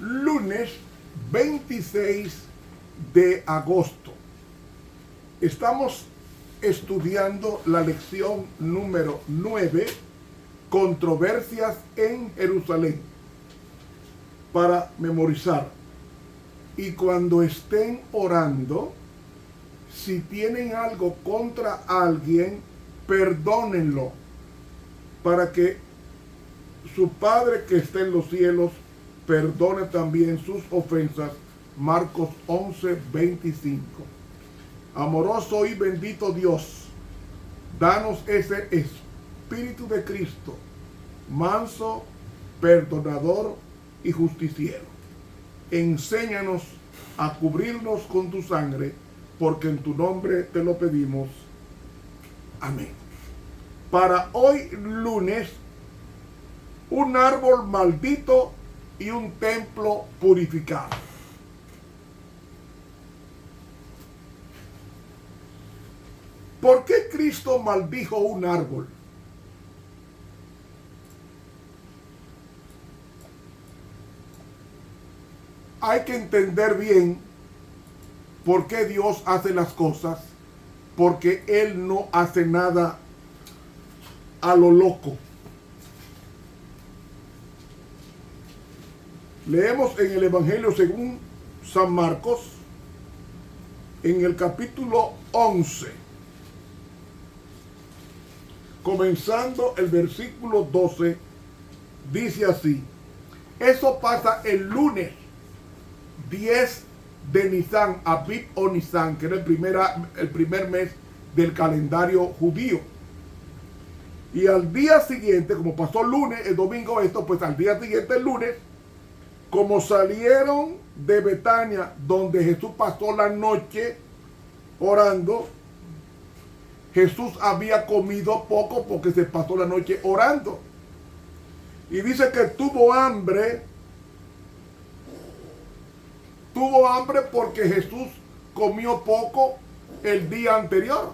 Lunes 26 de agosto. Estamos estudiando la lección número 9, controversias en Jerusalén, para memorizar. Y cuando estén orando, si tienen algo contra alguien, perdónenlo, para que su Padre que está en los cielos perdone también sus ofensas. Marcos 11:25. Amoroso y bendito Dios, danos ese Espíritu de Cristo, manso, perdonador y justiciero. Enséñanos a cubrirnos con tu sangre, porque en tu nombre te lo pedimos. Amén. Para hoy lunes, un árbol maldito y un templo purificado. ¿Por qué Cristo maldijo un árbol? Hay que entender bien por qué Dios hace las cosas, porque Él no hace nada a lo loco. Leemos en el Evangelio según San Marcos, en el capítulo 11, comenzando el versículo 12, dice así: eso pasa el lunes 10 de Nisan, Abib o Nisan, que era el primer mes del calendario judío. Y al día siguiente, como pasó lunes, el domingo esto, pues al día siguiente, el lunes, como salieron de Betania, donde Jesús pasó la noche orando, Jesús había comido poco porque se pasó la noche orando. Y dice que tuvo hambre porque Jesús comió poco el día anterior.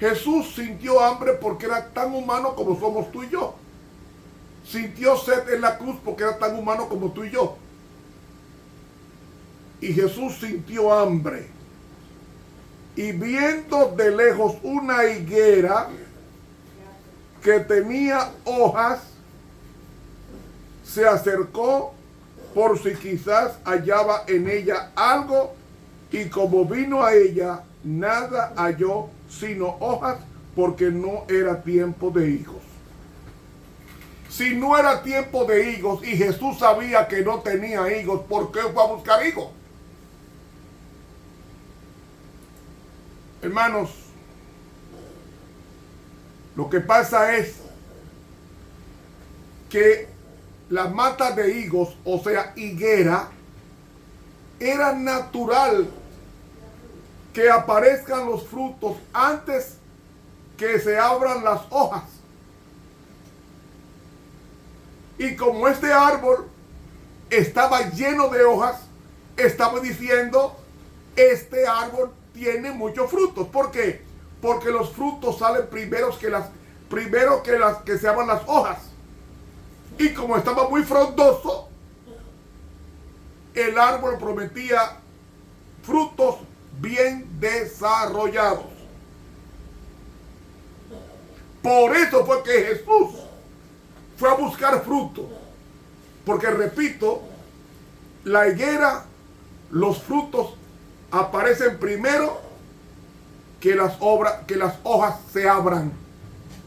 Jesús sintió hambre porque era tan humano como somos tú y yo. Sintió sed en la cruz porque era tan humano como tú y yo. Y Jesús sintió hambre. Y viendo de lejos una higuera que tenía hojas, se acercó por si quizás hallaba en ella algo, y como vino a ella, nada halló sino hojas, porque no era tiempo de higos. Si no era tiempo de higos y Jesús sabía que no tenía higos, ¿por qué fue a buscar higos? Hermanos, lo que pasa es que las matas de higos, o sea, higuera, era natural que aparezcan los frutos antes que se abran las hojas. Y como este árbol estaba lleno de hojas, estaba diciendo, este árbol tiene muchos frutos. ¿Por qué? Porque los frutos salen primero que se abran las hojas. Y como estaba muy frondoso, el árbol prometía frutos bien desarrollados. Por eso fue que Jesús fue a buscar frutos. Porque, repito, la higuera, los frutos aparecen primero que las hojas se abran.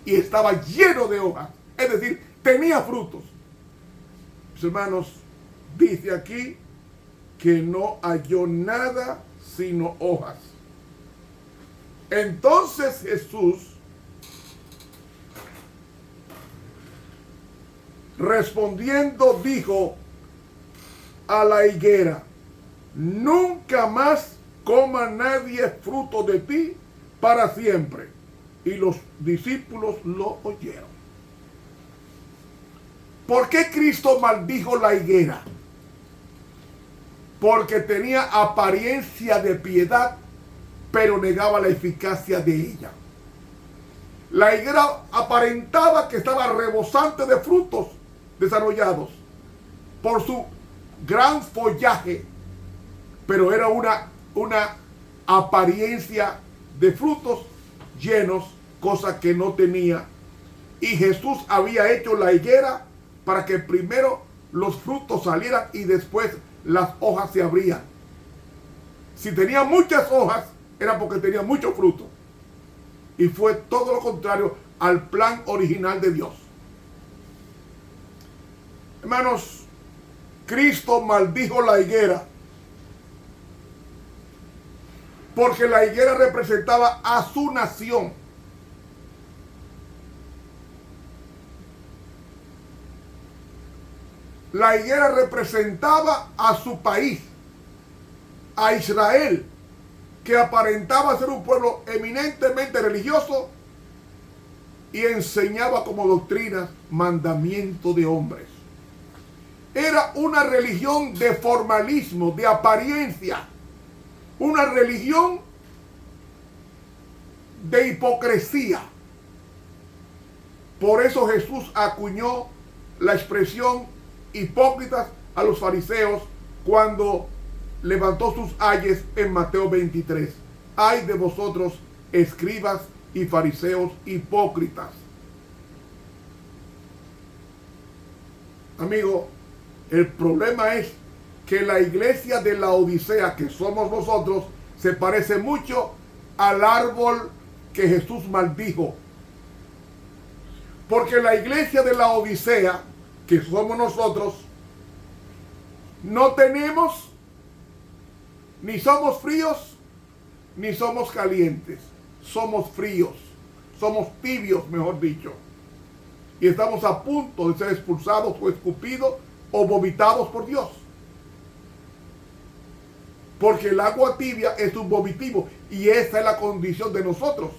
Y estaba lleno de hojas. Es decir, tenía frutos. Mis hermanos, dice aquí que no halló nada sino hojas. Entonces Jesús, respondiendo, dijo a la higuera: nunca más coma nadie fruto de ti para siempre. Y los discípulos lo oyeron. ¿Por qué Cristo maldijo la higuera? Porque tenía apariencia de piedad, pero negaba la eficacia de ella. La higuera aparentaba que estaba rebosante de frutos desarrollados por su gran follaje, pero era una apariencia de frutos llenos, cosa que no tenía. Y Jesús había hecho la higuera para que primero los frutos salieran y después las hojas se abrían. Si tenía muchas hojas, era porque tenía mucho fruto. Y fue todo lo contrario al plan original de Dios. Hermanos, Cristo maldijo la higuera porque la higuera representaba a su nación. La higuera representaba a su país, a Israel, que aparentaba ser un pueblo eminentemente religioso y enseñaba como doctrina mandamiento de hombres. Era una religión de formalismo, de apariencia, una religión de hipocresía. Por eso Jesús acuñó la expresión hipócritas a los fariseos cuando levantó sus ayes en Mateo 23. Ay de vosotros, escribas y fariseos hipócritas. Amigo, el problema es que la iglesia de la Odisea, que somos nosotros, se parece mucho al árbol que Jesús maldijo. Porque la iglesia de la Odisea, que somos nosotros, no tenemos, ni somos fríos, ni somos calientes. Somos fríos, somos tibios, mejor dicho. Y estamos a punto de ser expulsados o escupidos o vomitados por Dios. Porque el agua tibia es un vomitivo. Y esa es la condición de nosotros.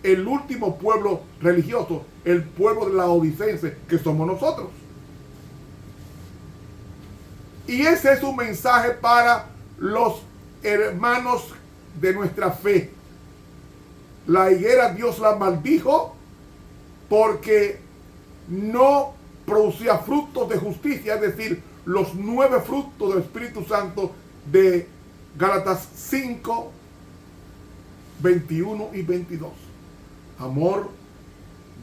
El último pueblo religioso, el pueblo de la odicense, que somos nosotros. Y ese es un mensaje para los hermanos de nuestra fe. La higuera Dios la maldijo porque no producía frutos de justicia, es decir, los 9 frutos del Espíritu Santo de Gálatas 5, 21 y 22. Amor,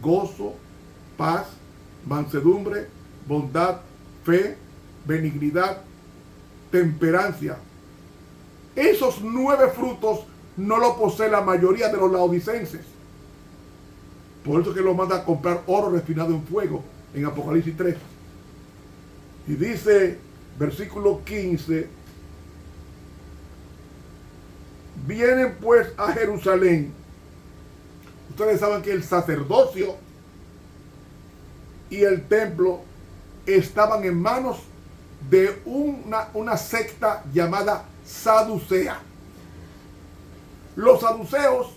gozo, paz, mansedumbre, bondad, fe, benignidad, temperancia. Esos 9 frutos no lo posee la mayoría de los laodicenses. Por eso que lo manda a comprar oro refinado en fuego en Apocalipsis 3. Y dice, versículo 15, vienen pues a Jerusalén. Ustedes saben que el sacerdocio y el templo estaban en manos de una secta llamada saducea. Los saduceos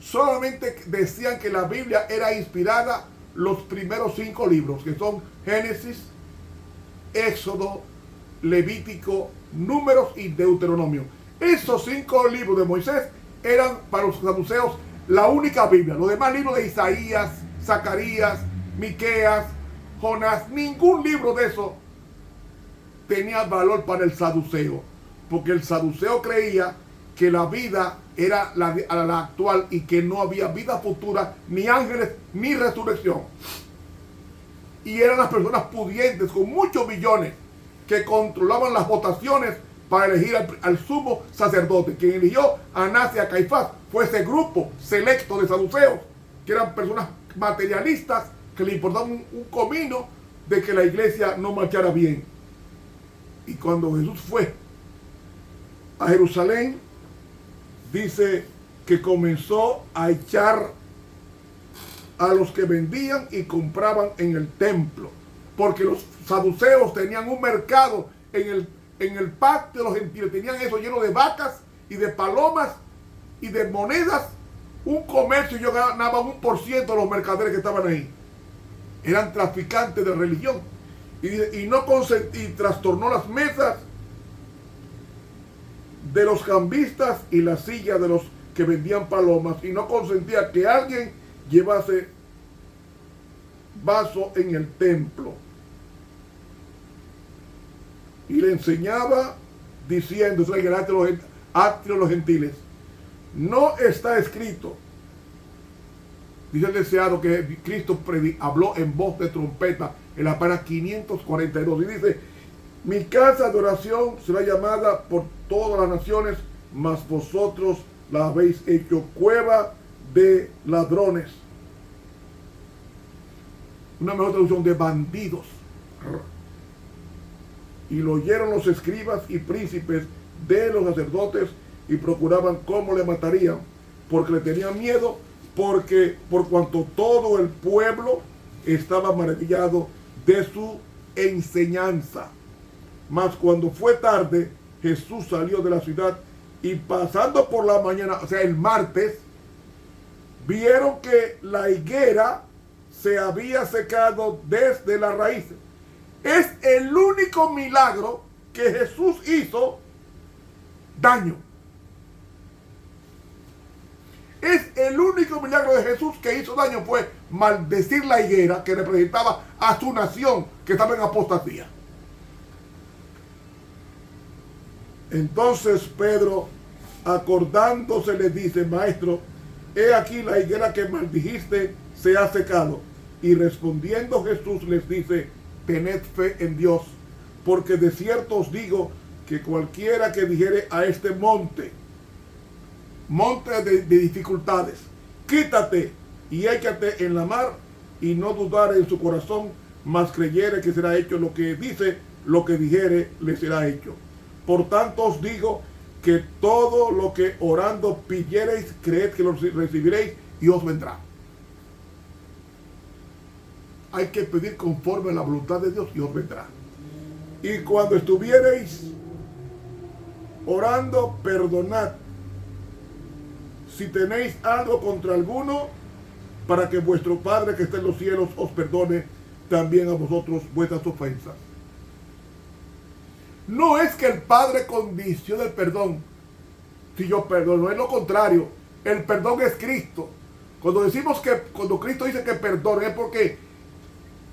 solamente decían que la Biblia era inspirada los primeros 5 libros, que son Génesis, Éxodo, Levítico, Números y Deuteronomio. Esos 5 libros de Moisés eran para los saduceos la única Biblia. Los demás libros de Isaías, Zacarías, Miqueas, Jonás, ningún libro de eso tenía valor para el saduceo, porque el saduceo creía que la vida era la actual y que no había vida futura, ni ángeles, ni resurrección. Y eran las personas pudientes con muchos millones que controlaban las votaciones para elegir al sumo sacerdote. Quien eligió a Anás y a Caifás fue ese grupo selecto de saduceos, que eran personas materialistas que le importaba un comino de que la iglesia no marchara bien. Y cuando Jesús fue a Jerusalén, dice que comenzó a echar a los que vendían y compraban en el templo, porque los saduceos tenían un mercado en el patio de los gentiles, tenían eso lleno de vacas y de palomas y de monedas, un comercio. Y yo ganaba 1% de los mercaderes que estaban ahí. Eran traficantes de religión. Y trastornó las mesas de los cambistas y las sillas de los que vendían palomas, y no consentía que alguien llevase vaso en el templo. Y le enseñaba diciendo, atrio los gentiles, no está escrito, dice el deseado, que Cristo habló en voz de trompeta en la página 542, y dice, mi casa de oración será llamada por todas las naciones, mas vosotros la habéis hecho cueva de ladrones. Una mejor traducción, de bandidos. Y lo oyeron los escribas y príncipes de los sacerdotes y procuraban cómo le matarían, porque le tenían miedo, porque por cuanto todo el pueblo estaba maravillado de su enseñanza. Mas cuando fue tarde, Jesús salió de la ciudad y pasando por la mañana, o sea, el martes, vieron que la higuera se había secado desde las raíces. Es el único milagro que Jesús hizo daño. Es el único milagro de Jesús que hizo daño, fue maldecir la higuera que representaba a su nación que estaba en apostasía. Entonces Pedro, acordándose, le dice, maestro, he aquí la higuera que maldijiste se ha secado. Y respondiendo Jesús les dice, tened fe en Dios, porque de cierto os digo que cualquiera que dijere a este monte de dificultades, quítate y échate en la mar, y no dudare en su corazón, mas creyere que será hecho lo que dice, lo que dijere le será hecho. Por tanto os digo que todo lo que orando pidiereis, creed que lo recibiréis y os vendrá. Hay que pedir conforme a la voluntad de Dios y os vendrá. Y cuando estuviereis orando, perdonad si tenéis algo contra alguno, para que vuestro Padre que está en los cielos os perdone también a vosotros vuestras ofensas. No es que el Padre condicione el perdón. Si yo perdono, es lo contrario. El perdón es Cristo. Cuando Cristo dice que perdone, es porque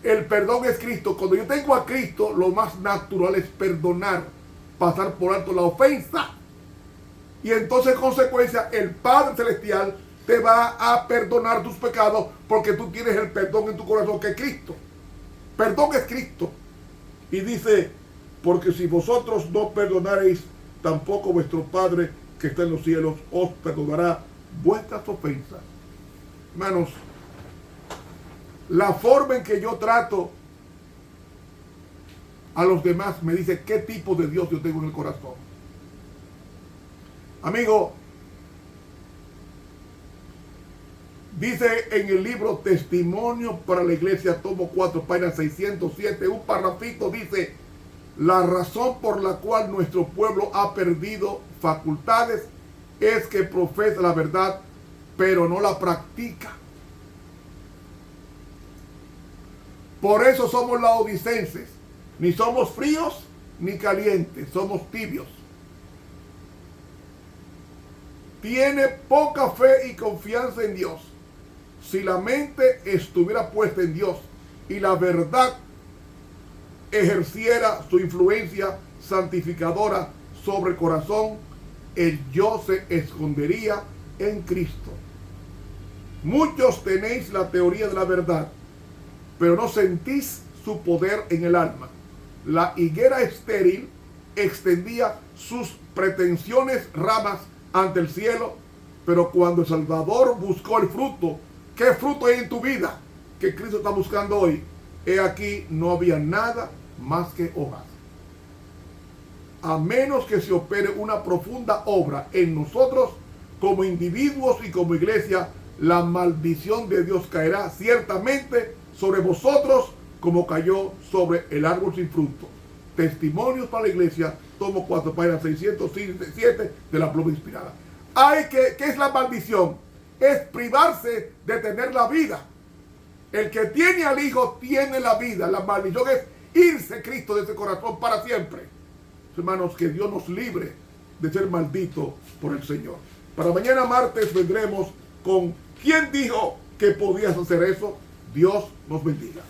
el perdón es Cristo. Cuando yo tengo a Cristo, lo más natural es perdonar, pasar por alto la ofensa. Y entonces, en consecuencia, el Padre Celestial te va a perdonar tus pecados, porque tú tienes el perdón en tu corazón, que es Cristo. Perdón es Cristo. Y dice, porque si vosotros no perdonareis, tampoco vuestro Padre que está en los cielos os perdonará vuestras ofensas. Hermanos, la forma en que yo trato a los demás me dice qué tipo de Dios yo tengo en el corazón. Amigo, dice en el libro Testimonio para la Iglesia, tomo 4, página 607, un parrafito dice, la razón por la cual nuestro pueblo ha perdido facultades es que profesa la verdad, pero no la practica. Por eso somos laodicenses, ni somos fríos ni calientes, somos tibios. Tiene poca fe y confianza en Dios. Si la mente estuviera puesta en Dios y la verdad ejerciera su influencia santificadora sobre el corazón, el yo se escondería en Cristo. Muchos tenéis la teoría de la verdad, pero no sentís su poder en el alma. La higuera estéril extendía sus pretensiones ramas ante el cielo, pero cuando el Salvador buscó el fruto, ¿qué fruto hay en tu vida que Cristo está buscando hoy? He aquí, no había nada más que hojas. A menos que se opere una profunda obra en nosotros, como individuos y como iglesia, la maldición de Dios caerá ciertamente sobre vosotros, como cayó sobre el árbol sin fruto. Testimonios para la Iglesia, tomo 4, página 607 de la pluma inspirada. ¿Qué es la maldición? Es privarse de tener la vida. El que tiene al Hijo tiene la vida. La maldición es irse Cristo de ese corazón para siempre. Hermanos, que Dios nos libre de ser maldito por el Señor. Para mañana martes vendremos con ¿quién dijo que podías hacer eso. Dios nos bendiga.